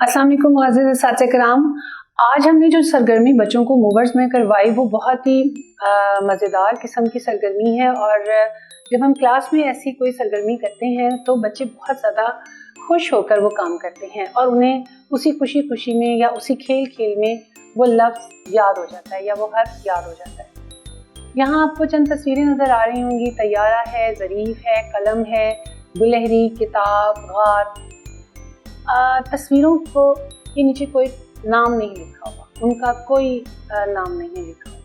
अस्सलाम वालेकुम मुअज़्ज़िज़ असातिज़ा किराम। आज हमने जो सरगर्मी बच्चों को मूवर्स में करवाई वो बहुत ही मज़ेदार किस्म की सरगर्मी है। और जब हम क्लास में ऐसी कोई सरगर्मी करते हैं तो बच्चे बहुत ज़्यादा खुश होकर वो काम करते हैं और उन्हें उसी खुशी खुशी में या उसी खेल खेल में वो लफ्ज़ याद हो जाता है या वो हर्फ याद हो जाता है। यहाँ आपको चंद तस्वीरें नज़र आ रही होंगी। तैयारा है, ज़रीफ़ है, कलम है, गुलहरी, किताब, गार। तस्वीरों को के नीचे कोई नाम नहीं लिखा हुआ, उनका कोई नाम नहीं लिखा हुआ।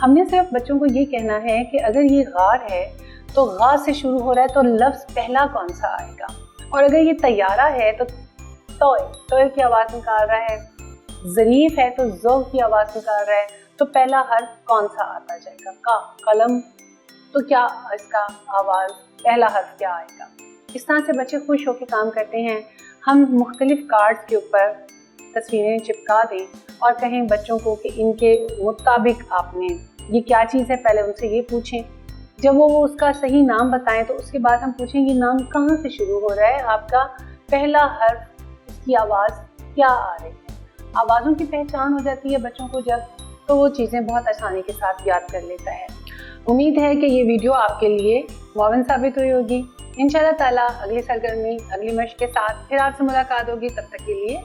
हमने सिर्फ बच्चों को ये कहना है कि अगर ये गार है तो गा से शुरू हो रहा है तो लफ्ज़ पहला कौन सा आएगा, और अगर ये तैयारा है तो तोय की आवाज़ निकाल रहा है, ज़रीफ़ है तो ज़ो की आवाज़ निकाल रहा है, तो पहला हर्फ कौन सा आता जाएगा? का। कलम, तो क्या इसका आवाज़ पहला हर्फ क्या आएगा? इस तरह से बच्चे खुश होकर काम करते हैं। हम मुख्तलिफ कार्ड्स के ऊपर तस्वीरें चिपका दें और कहें बच्चों को कि इनके मुताबिक आपने ये क्या चीज़ है, पहले उनसे ये पूछें। जब वो उसका सही नाम बताएं तो उसके बाद हम पूछें ये नाम कहाँ से शुरू हो रहा है, आपका पहला हर्फ, इसकी आवाज़ क्या आ रही है। आवाज़ों की पहचान हो जाती है बच्चों को जब, तो वो चीज़ें बहुत आसानी के साथ याद कर लेता है। उम्मीद है कि ये वीडियो आपके लिए मुआविन साबित हुई होगी। इंशाअल्लाह ताला अगली सरगर्मी, अगली मश्क के साथ फिर आपसे मुलाकात होगी। तब तक के लिए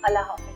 अल्लाह हाफ़िज़।